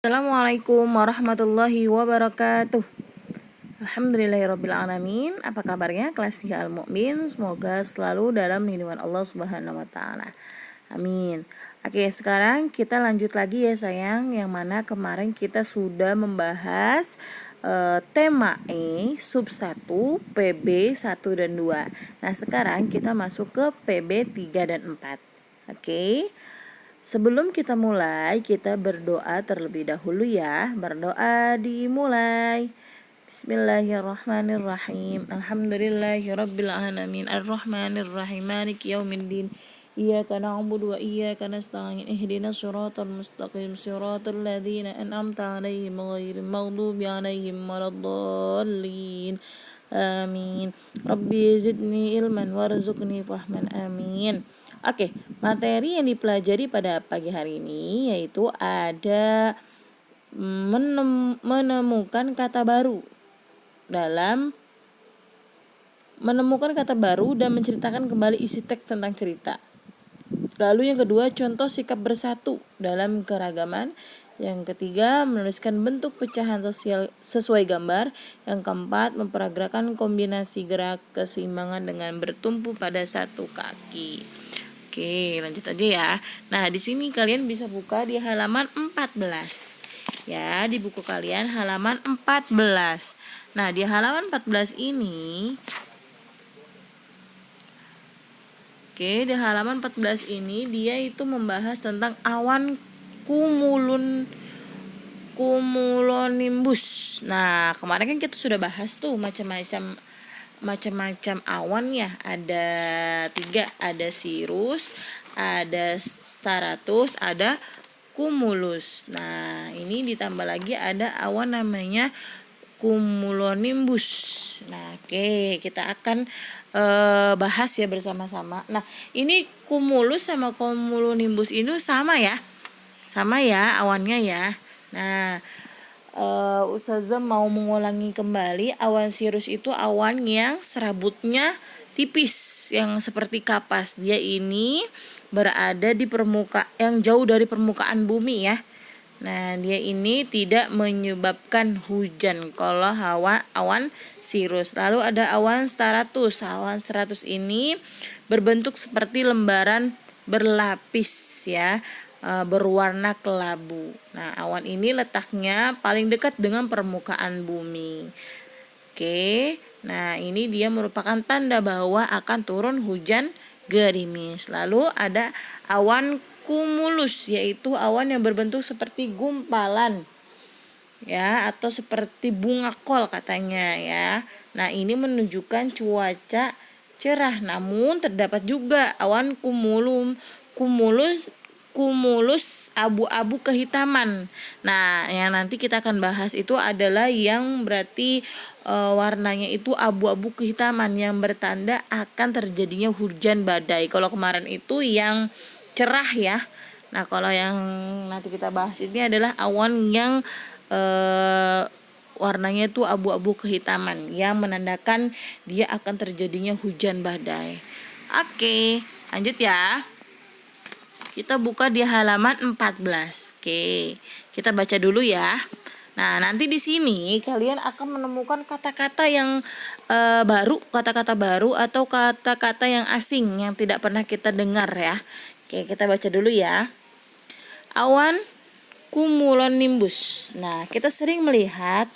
Assalamualaikum warahmatullahi wabarakatuh. Alhamdulillahirrabbilalamin. Apa kabarnya kelas 3 Al-Mu'min? Semoga selalu dalam lindungan Allah Subhanahu wa taala. Amin. Oke, sekarang kita lanjut lagi ya sayang, yang mana kemarin kita sudah membahas tema E sub 1, PB 1 dan 2. Nah, sekarang kita masuk ke PB 3 dan 4. Oke. Sebelum kita mulai, kita berdoa terlebih dahulu ya. Berdoa dimulai. Bismillahirrahmanirrahim. Alhamdulillahirabbil alamin. Arrahmanirrahim. Maliki yaumiddin. Iyyaka na'budu wa iyyaka nasta'in. Ihdinas siratal mustaqim. Siratal ladzina an'amta 'alaihim ghairil maghdubi 'alaihim waladdallin. Amin. Rabbi zidni ilman warzuqni fahman. Amin. Oke, materi yang dipelajari pada pagi hari ini yaitu ada menemukan kata baru dan menceritakan kembali isi teks tentang cerita. Lalu yang kedua, contoh sikap bersatu dalam keragaman. Yang ketiga, menuliskan bentuk pecahan sosial sesuai gambar. Yang keempat, memperagrakan kombinasi gerak keseimbangan dengan bertumpu pada satu kaki. Oke, lanjut aja ya. Nah, di sini kalian bisa buka di halaman 14. Ya, di buku kalian halaman 14. Nah, di halaman 14 ini di halaman 14 ini dia itu membahas tentang awan cumulonimbus. Nah, kemarin kan kita sudah bahas tuh macam-macam awan ya. Ada 3, ada cirrus, ada stratus, ada cumulus. Nah, ini ditambah lagi ada awan namanya cumulonimbus. Nah, oke, kita akan bahas ya bersama-sama. Nah, ini cumulus sama cumulonimbus ini sama ya awannya ya. Nah, Ustazah mau mengulangi kembali, awan cirrus itu awan yang serabutnya tipis, yang seperti kapas. Dia ini berada di yang jauh dari permukaan bumi ya. Nah, dia ini tidak menyebabkan hujan kalau awan cirrus. Lalu ada awan stratus. Awan stratus ini berbentuk seperti lembaran berlapis ya, berwarna kelabu. Nah, awan ini letaknya paling dekat dengan permukaan bumi. Oke, nah ini dia merupakan tanda bahwa akan turun hujan gerimis. Lalu ada awan cumulus, yaitu awan yang berbentuk seperti gumpalan ya, atau seperti bunga kol katanya ya. Nah, ini menunjukkan cuaca cerah. Namun terdapat juga awan cumulus abu-abu kehitaman. Nah, yang nanti kita akan bahas itu adalah yang berarti warnanya itu abu-abu kehitaman, yang bertanda akan terjadinya hujan badai. Kalau kemarin itu yang cerah ya. Nah, kalau yang nanti kita bahas ini adalah awan yang warnanya itu abu-abu kehitaman, yang menandakan dia akan terjadinya hujan badai. Oke, lanjut ya. Kita buka di halaman 14. Oke, kita baca dulu ya. Nah, nanti di sini kalian akan menemukan kata-kata yang kata-kata baru atau kata-kata yang asing yang tidak pernah kita dengar ya. Oke, kita baca dulu ya. Awan cumulonimbus. Nah, kita sering melihat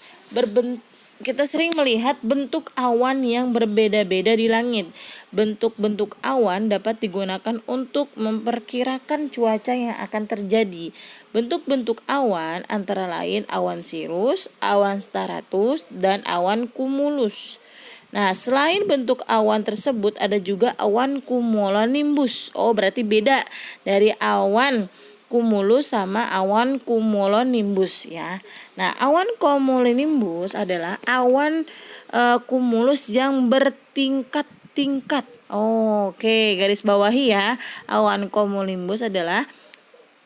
bentuk awan yang berbeda-beda di langit. Bentuk-bentuk awan dapat digunakan untuk memperkirakan cuaca yang akan terjadi. Bentuk-bentuk awan antara lain awan cirrus, awan stratus, dan awan cumulus. Nah, selain bentuk awan tersebut ada juga awan cumulonimbus. Oh, berarti beda dari awan cumulus sama awan cumulonimbus ya. Nah, awan cumulonimbus adalah awan cumulus yang bertingkat-tingkat. Oke, garis bawahi ya. Awan cumulonimbus adalah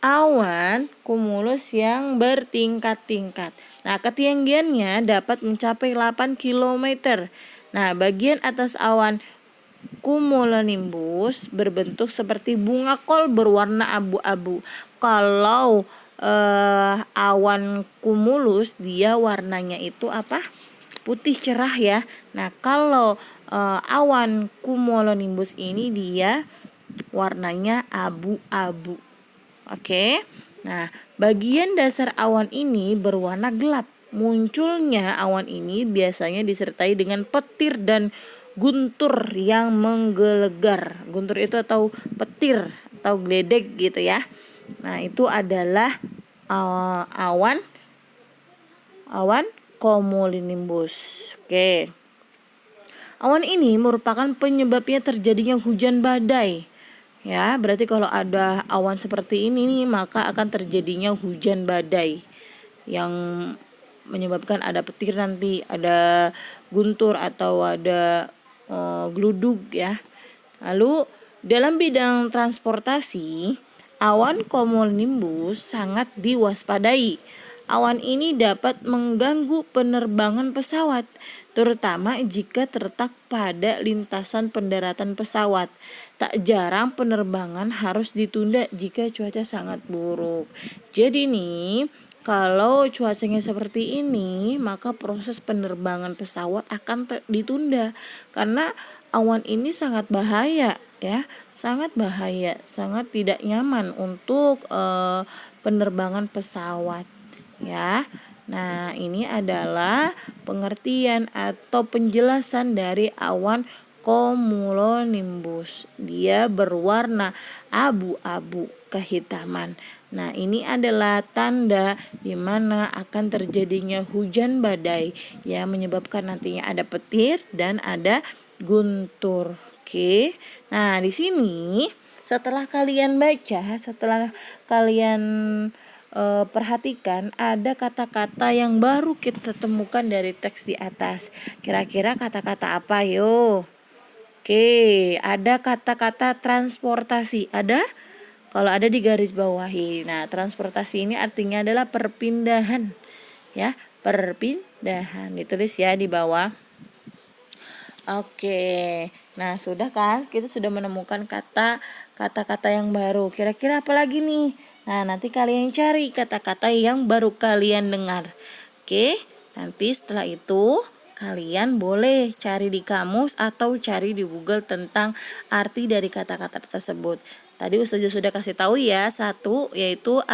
awan cumulus yang bertingkat-tingkat. Nah, ketinggiannya dapat mencapai 8 km. Nah, bagian atas awan cumulonimbus berbentuk seperti bunga kol berwarna abu-abu. Kalau awan cumulus dia warnanya itu apa? Putih cerah ya. Nah, kalau awan cumulonimbus ini dia warnanya abu-abu. Oke. Nah, bagian dasar awan ini berwarna gelap. Munculnya awan ini biasanya disertai dengan petir dan guntur yang menggelegar. Guntur itu atau petir atau geledek gitu ya. Nah, itu adalah awan cumulonimbus. Oke. Awan ini merupakan penyebabnya terjadinya hujan badai. Ya, berarti kalau ada awan seperti ini nih, maka akan terjadinya hujan badai yang menyebabkan ada petir nanti, ada guntur atau ada gludug ya. Lalu dalam bidang transportasi, awan cumulonimbus sangat diwaspadai. Awan ini dapat mengganggu penerbangan pesawat, terutama jika terletak pada lintasan pendaratan pesawat. Tak jarang penerbangan harus ditunda jika cuaca sangat buruk. Jadi nih, kalau cuacanya seperti ini, maka proses penerbangan pesawat akan ditunda karena awan ini sangat bahaya ya, sangat bahaya, sangat tidak nyaman untuk penerbangan pesawat ya. Nah, ini adalah pengertian atau penjelasan dari awan cumulonimbus. Dia berwarna abu-abu kehitaman. Nah, ini adalah tanda di mana akan terjadinya hujan badai yang menyebabkan nantinya ada petir dan ada guntur. Oke. Nah, di sini setelah kalian baca, setelah kalian perhatikan ada kata-kata yang baru kita temukan dari teks di atas. Kira-kira kata-kata apa yo? Oke, ada kata-kata transportasi. Ada? Kalau ada di garis bawahi. Nah, transportasi ini artinya adalah perpindahan. Ya, perpindahan. Ditulis ya di bawah. Oke. Nah, sudah kan? Kita sudah menemukan kata-kata yang baru. Kira-kira apa lagi nih? Nah, nanti kalian cari kata-kata yang baru kalian dengar. Oke, nanti setelah itu kalian boleh cari di kamus atau cari di Google tentang arti dari kata-kata tersebut. Tadi Ustazah sudah kasih tahu ya, satu yaitu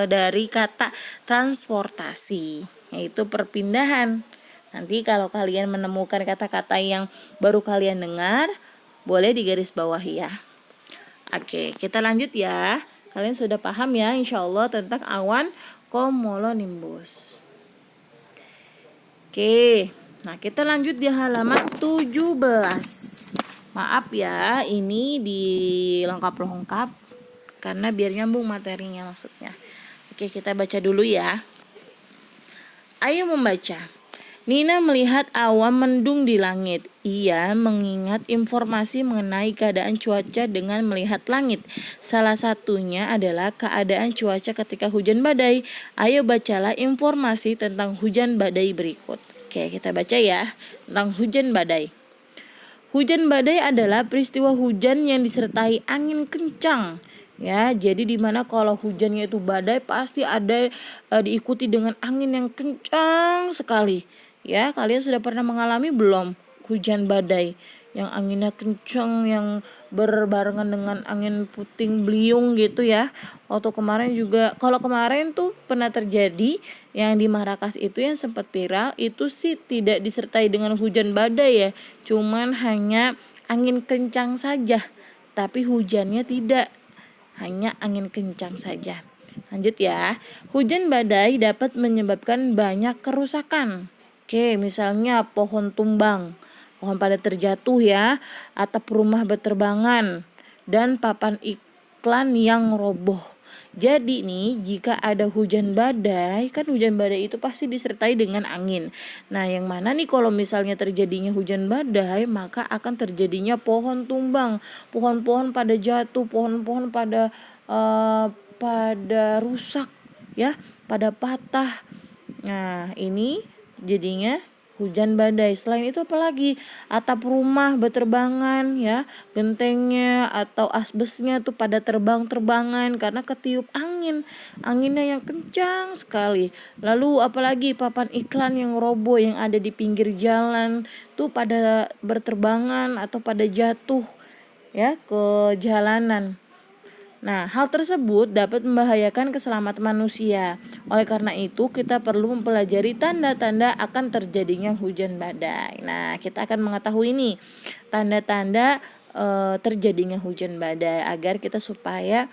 dari kata transportasi, yaitu perpindahan. Nanti kalau kalian menemukan kata-kata yang baru kalian dengar, boleh digaris bawahi ya. Oke, kita lanjut ya. Kalian sudah paham ya insya Allah tentang awan cumulonimbus. Oke, nah kita lanjut di halaman 17. Maaf ya, ini dilengkap-lengkap karena biar nyambung materinya maksudnya. Oke, kita baca dulu ya. Ayo membaca. Nina melihat awan mendung di langit. Ia mengingat informasi mengenai keadaan cuaca dengan melihat langit. Salah satunya adalah keadaan cuaca ketika hujan badai. Ayo bacalah informasi tentang hujan badai berikut. Oke, kita baca ya tentang hujan badai. Hujan badai adalah peristiwa hujan yang disertai angin kencang. Ya, jadi dimana kalau hujannya itu badai pasti ada diikuti dengan angin yang kencang sekali. Ya, kalian sudah pernah mengalami belum hujan badai yang anginnya kencang, yang berbarengan dengan angin puting beliung gitu ya. Waktu kemarin juga, kalau kemarin tuh pernah terjadi yang di Marakas itu yang sempat viral, itu sih tidak disertai dengan hujan badai ya, cuman hanya angin kencang saja, tapi hujannya tidak, hanya angin kencang saja. Lanjut ya. Hujan badai dapat menyebabkan banyak kerusakan. Oke, misalnya pohon tumbang, pohon pada terjatuh ya, atap rumah berterbangan, dan papan iklan yang roboh. Jadi nih, jika ada hujan badai, kan hujan badai itu pasti disertai dengan angin. Nah, yang mana nih kalau misalnya terjadinya hujan badai, maka akan terjadinya pohon tumbang, pohon-pohon pada jatuh, pohon-pohon pada rusak ya, pada patah. Nah, ini jadinya hujan badai. Selain itu apalagi, atap rumah berterbangan ya, gentengnya atau asbesnya tuh pada terbang-terbangan karena ketiup angin. Anginnya yang kencang sekali. Lalu apalagi papan iklan yang roboh yang ada di pinggir jalan tuh pada berterbangan atau pada jatuh ya ke jalanan. Nah, hal tersebut dapat membahayakan keselamatan manusia. Oleh karena itu, kita perlu mempelajari tanda-tanda akan terjadinya hujan badai. Nah, kita akan mengetahui nih tanda-tanda terjadinya hujan badai agar kita supaya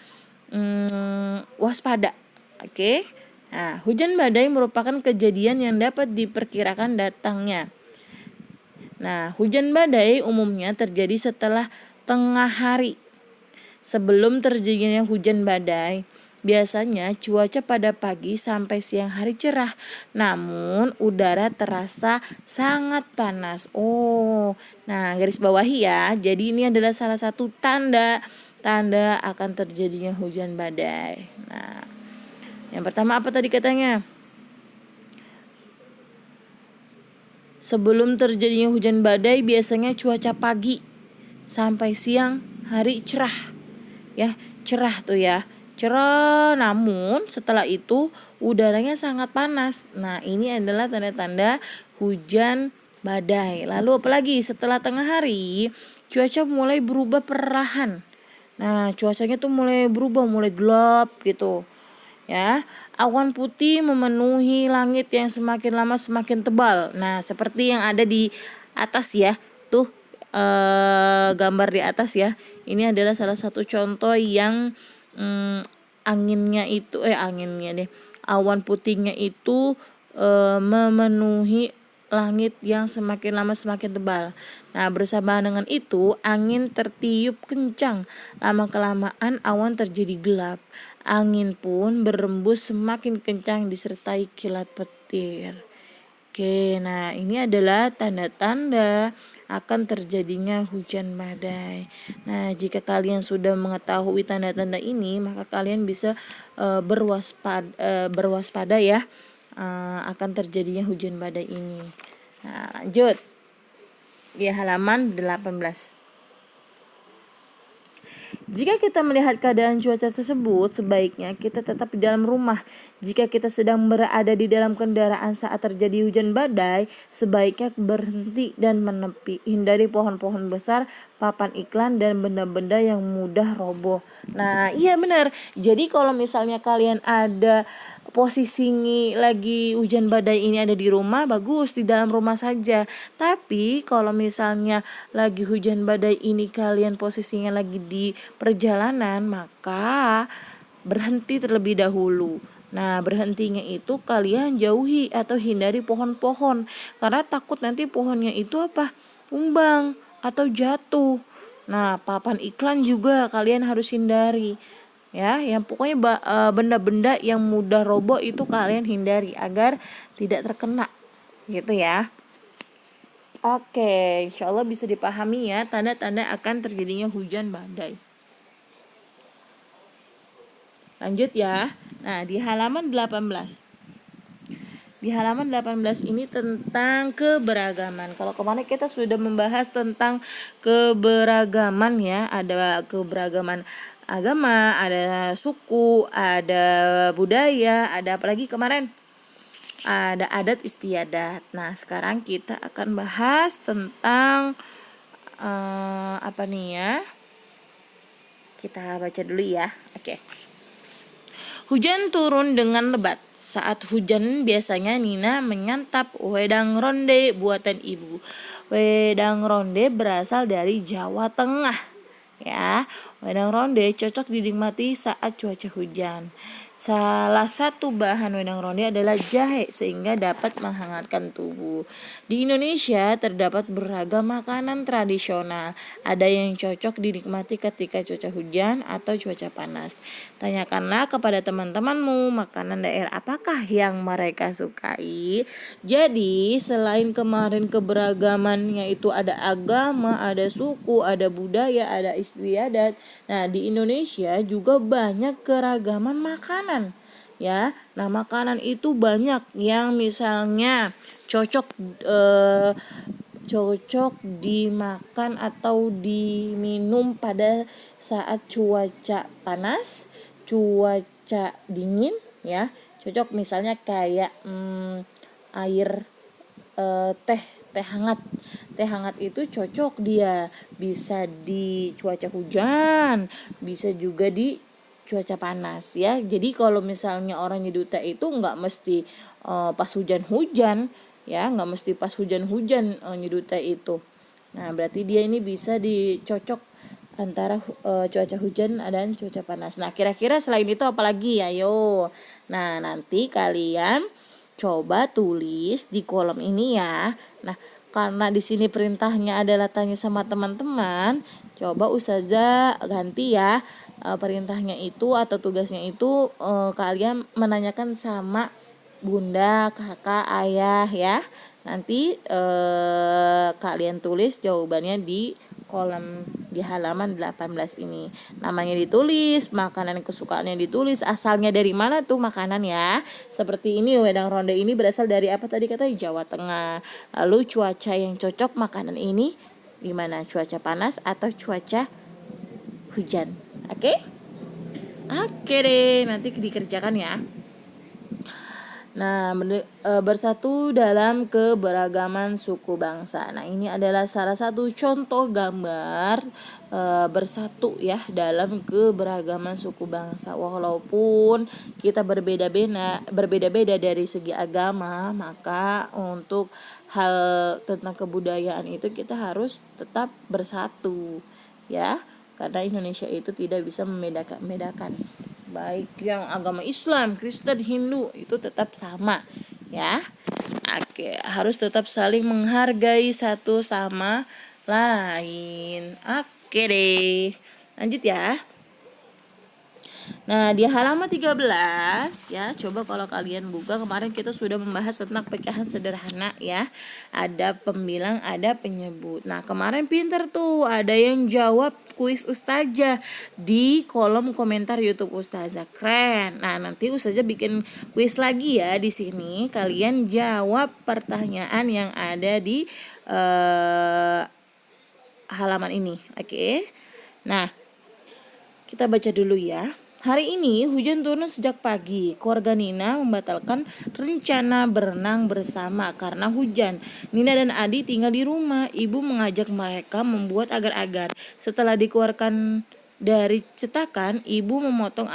waspada. Oke. Nah, hujan badai merupakan kejadian yang dapat diperkirakan datangnya. Nah, hujan badai umumnya terjadi setelah tengah hari. Sebelum terjadinya hujan badai, biasanya cuaca pada pagi sampai siang hari cerah, namun udara terasa sangat panas. Nah garis bawahi ya. Jadi ini adalah salah satu tanda akan terjadinya hujan badai. Nah, yang pertama apa tadi katanya? Sebelum terjadinya hujan badai, biasanya cuaca pagi sampai siang hari cerah. Ya, cerah tuh ya. Cerah, namun setelah itu udaranya sangat panas. Nah, ini adalah tanda-tanda hujan badai. Lalu apalagi setelah tengah hari, cuaca mulai berubah perlahan. Nah, cuacanya tuh mulai berubah, mulai gelap gitu. Ya, awan putih memenuhi langit yang semakin lama semakin tebal. Nah, seperti yang ada di atas ya. Tuh gambar di atas ya. Ini adalah salah satu contoh yang awan putihnya itu memenuhi langit yang semakin lama semakin tebal. Nah, bersamaan dengan itu angin tertiup kencang. Lama kelamaan awan terjadi gelap. Angin pun berembus semakin kencang disertai kilat petir. Oke, nah ini adalah tanda-tanda akan terjadinya hujan badai. Nah, jika kalian sudah mengetahui tanda-tanda ini, maka kalian bisa berwaspada ya akan terjadinya hujan badai ini. Nah, lanjut. Di halaman 18. Jika kita melihat keadaan cuaca tersebut, sebaiknya kita tetap di dalam rumah. Jika kita sedang berada di dalam kendaraan saat terjadi hujan badai, sebaiknya berhenti dan menepi. Hindari pohon-pohon besar, papan iklan, dan benda-benda yang mudah roboh. Nah, iya benar. Jadi kalau misalnya kalian ada posisinya lagi hujan badai ini ada di rumah, bagus di dalam rumah saja. Tapi kalau misalnya lagi hujan badai ini kalian posisinya lagi di perjalanan, maka berhenti terlebih dahulu. Nah, berhentinya itu kalian jauhi atau hindari pohon-pohon karena takut nanti pohonnya itu tumbang atau jatuh. Nah, papan iklan juga kalian harus hindari. Ya, yang pokoknya benda-benda yang mudah roboh itu kalian hindari agar tidak terkena gitu ya. Oke, insya Allah bisa dipahami ya tanda-tanda akan terjadinya hujan badai. Lanjut ya. Nah, di halaman 18. Di halaman 18 ini tentang keberagaman. Kalau kemarin kita sudah membahas tentang keberagaman ya, ada keberagaman agama, ada suku, ada budaya, ada apalagi kemarin? Ada adat istiadat. Nah, sekarang kita akan bahas tentang apa nih ya? Kita baca dulu ya. Oke. Hujan turun dengan lebat. Saat hujan biasanya Nina menyantap wedang ronde buatan ibu. Wedang ronde berasal dari Jawa Tengah. Ya, wedang ronde cocok dinikmati saat cuaca hujan. Salah satu bahan wedang ronde adalah jahe sehingga dapat menghangatkan tubuh. Di Indonesia terdapat beragam makanan tradisional. Ada yang cocok dinikmati ketika cuaca hujan atau cuaca panas. Tanyakanlah kepada teman-temanmu makanan daerah apakah yang mereka sukai. Jadi selain kemarin keberagamannya itu ada agama, ada suku, ada budaya, ada istiadat. Nah, di Indonesia juga banyak keragaman makanan. Ya, nah makanan itu banyak yang misalnya cocok cocok dimakan atau diminum pada saat cuaca panas, cuaca dingin ya. Cocok misalnya kayak air teh teh hangat. Teh hangat itu cocok dia bisa di cuaca hujan, bisa juga di cuaca panas ya. Jadi kalau misalnya orang nyeduh teh itu nggak mesti pas hujan-hujan ya, nggak mesti pas hujan-hujan nyeduh teh itu. Nah berarti dia ini bisa dicocok antara cuaca hujan dan cuaca panas. Nah kira-kira selain itu apalagi ya, yo. Nah nanti kalian coba tulis di kolom ini ya. Nah karena di sini perintahnya adalah tanya sama teman-teman, coba Ustazah ganti ya perintahnya itu atau tugasnya itu kalian menanyakan sama bunda, kakak, ayah ya. Nanti kalian tulis jawabannya di kolom di halaman 18 ini. Namanya ditulis, makanan kesukaannya ditulis, asalnya dari mana tuh makanan ya. Seperti ini wedang ronde ini berasal dari apa tadi kata Jawa Tengah. Lalu cuaca yang cocok makanan ini gimana? Cuaca panas atau cuaca hujan? Oke? Oke deh, nanti dikerjakan ya. Nah, bersatu dalam keberagaman suku bangsa. Nah, ini adalah salah satu contoh gambar bersatu ya dalam keberagaman suku bangsa. Walaupun kita berbeda-beda dari segi agama, maka untuk hal tentang kebudayaan itu kita harus tetap bersatu ya. Karena Indonesia itu tidak bisa membedakan baik yang agama Islam, Kristen, Hindu itu tetap sama ya. Oke, harus tetap saling menghargai satu sama lain. Oke deh. Lanjut ya. Nah, di halaman 13 ya, coba kalau kalian buka, kemarin kita sudah membahas tentang pecahan sederhana ya. Ada pembilang, ada penyebut. Nah, kemarin pinter tuh, ada yang jawab kuis Ustazah di kolom komentar YouTube Ustazah. Keren. Nah, nanti Ustazah bikin kuis lagi ya di sini. Kalian jawab pertanyaan yang ada di halaman ini. Oke. Nah, kita baca dulu ya. Hari ini hujan turun sejak pagi. Keluarga Nina membatalkan rencana berenang bersama karena hujan. Nina dan Adi tinggal di rumah. Ibu mengajak mereka membuat agar-agar. Setelah dikeluarkan dari cetakan, ibu memotong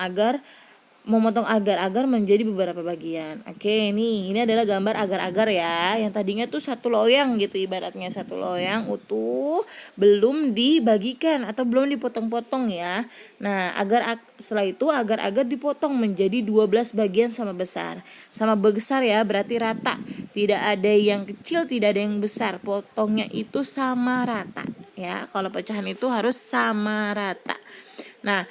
agar-agar menjadi beberapa bagian. Oke, ini adalah gambar agar-agar ya. Yang tadinya tuh satu loyang gitu, ibaratnya satu loyang utuh, belum dibagikan atau belum dipotong-potong ya. Nah, setelah itu agar-agar dipotong menjadi 12 bagian sama besar. Sama besar ya, berarti rata. Tidak ada yang kecil, tidak ada yang besar. Potongnya itu sama rata ya. Kalau pecahan itu harus sama rata. Nah,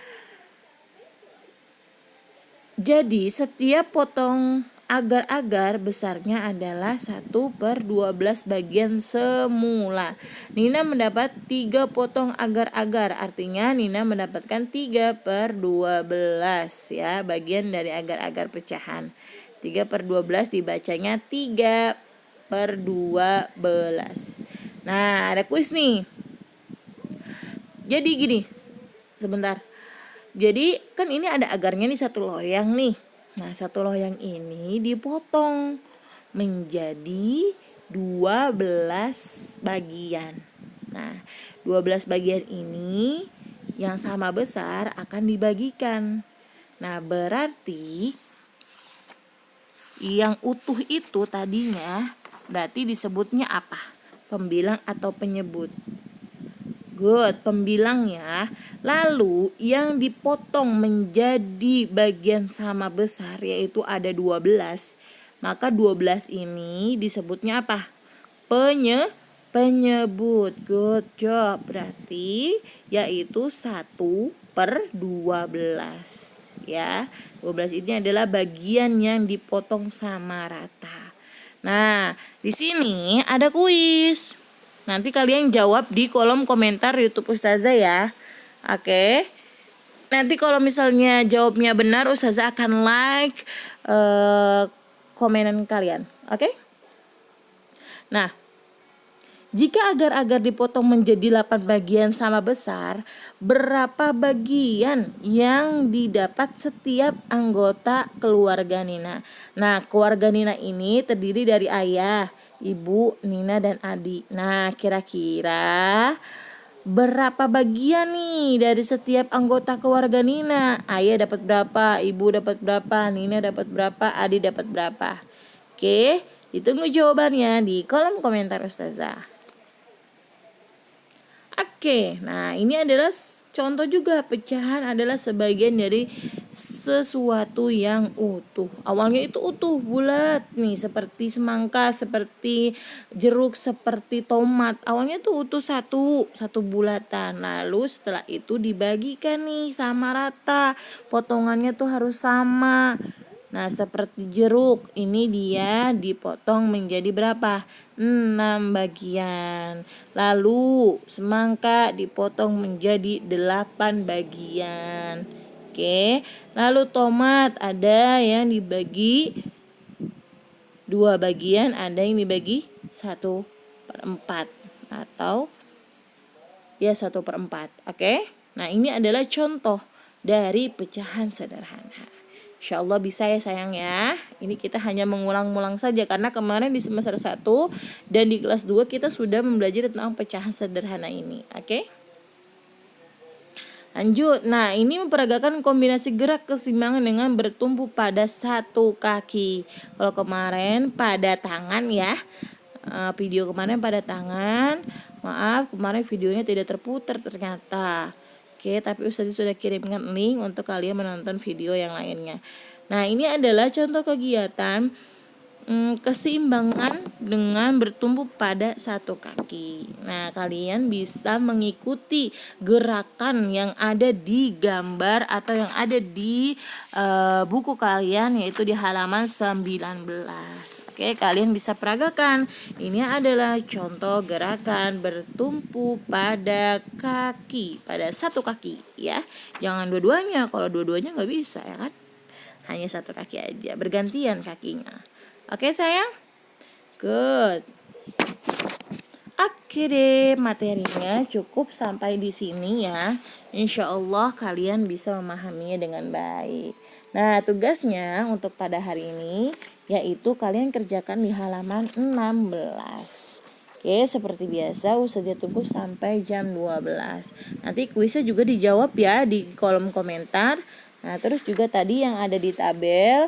jadi setiap potong agar-agar besarnya adalah 1/12 bagian semula. Nina mendapat 3 potong agar-agar, artinya Nina mendapatkan 3/12 ya, bagian dari agar-agar pecahan. 3/12 dibacanya 3/12. Nah, ada kuis nih. Jadi gini, sebentar. Jadi kan ini ada agarnya nih satu loyang nih. Nah, satu loyang ini dipotong menjadi 12 bagian. Nah, 12 bagian ini yang sama besar akan dibagikan. Nah, berarti yang utuh itu tadinya berarti disebutnya apa? Pembilang atau penyebut? Good, pembilang ya. Lalu yang dipotong menjadi bagian sama besar yaitu ada 12. Maka 12 ini disebutnya apa? Penyebut. Good job. Berarti yaitu 1/12 ya. 12 ini adalah bagian yang dipotong sama rata. Nah, di sini ada kuis. Nanti kalian jawab di kolom komentar YouTube Ustazah ya. Oke. Nanti kalau misalnya jawabnya benar, Ustazah akan like komenan kalian. Oke? Nah, jika agar-agar dipotong menjadi 8 bagian sama besar, berapa bagian yang didapat setiap anggota keluarga Nina? Nah, keluarga Nina ini terdiri dari ayah, ibu, Nina, dan adik. Nah, kira-kira berapa bagian nih dari setiap anggota keluarga Nina? Ayah dapat berapa, ibu dapat berapa, Nina dapat berapa, adik dapat berapa? Oke, ditunggu jawabannya di kolom komentar Ustazah. Oke, nah ini adalah contoh juga, pecahan adalah sebagian dari sesuatu yang utuh. Awalnya itu utuh, bulat nih, seperti semangka, seperti jeruk, seperti tomat. Awalnya tuh utuh satu bulatan. Lalu setelah itu dibagikan nih sama rata. Potongannya tuh harus sama. Nah, seperti jeruk, ini dia dipotong menjadi berapa? 6 bagian. Lalu semangka dipotong menjadi 8 bagian. Oke. Lalu tomat ada yang dibagi 2 bagian, ada yang dibagi 1/4 atau ya 1/4. Oke. Nah, ini adalah contoh dari pecahan sederhana. Insya Allah bisa ya sayang ya. Ini kita hanya mengulang-ulang saja karena kemarin di semester 1 dan di kelas 2 kita sudah belajar tentang pecahan sederhana ini. Oke? Lanjut. Nah, ini memperagakan kombinasi gerak keseimbangan dengan bertumpu pada satu kaki. Kalau kemarin pada tangan ya. Video kemarin pada tangan. Maaf, kemarin videonya tidak terputar ternyata. Oke, tapi Ustazah sudah kirimkan link untuk kalian menonton video yang lainnya. Nah, ini adalah contoh kegiatan keseimbangan dengan bertumpu pada satu kaki. Nah, kalian bisa mengikuti gerakan yang ada di gambar atau yang ada di buku kalian, yaitu di halaman 19. Oke, kalian bisa peragakan. Ini adalah contoh gerakan bertumpu pada kaki, pada satu kaki ya. Jangan dua-duanya, kalau dua-duanya nggak bisa ya kan. Hanya satu kaki aja, bergantian kakinya. Oke sayang? Good. Oke deh, materinya cukup sampai di sini ya. Insya Allah kalian bisa memahaminya dengan baik. Nah, tugasnya untuk pada hari ini yaitu kalian kerjakan di halaman 16. Oke, seperti biasa Ustazah tunggu sampai jam 12. Nanti kuisnya juga dijawab ya di kolom komentar. Nah, terus juga tadi yang ada di tabel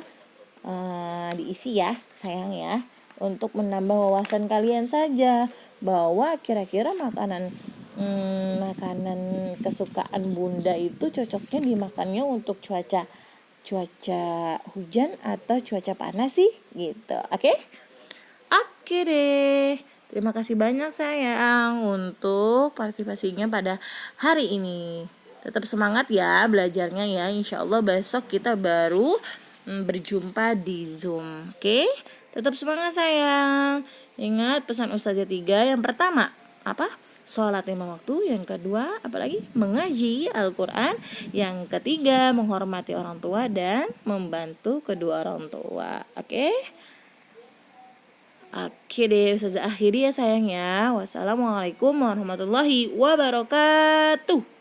diisi ya sayang ya, untuk menambah wawasan kalian saja bahwa kira-kira makanan kesukaan bunda itu cocoknya dimakannya untuk cuaca hujan atau cuaca panas sih gitu. Oke deh, terima kasih banyak sayang untuk partisipasinya pada hari ini. Tetap semangat ya belajarnya ya. Insya Allah besok kita baru berjumpa di Zoom. Oke? Tetap semangat sayang. Ingat pesan Ustazah 3. Yang pertama, apa? Sholat 5 waktu. Yang kedua, apalagi? Mengaji Al-Quran. Yang ketiga, menghormati orang tua dan membantu kedua orang tua. Oke? Oke deh, Ustazah akhiri ya sayang ya. Wassalamualaikum warahmatullahi wabarakatuh.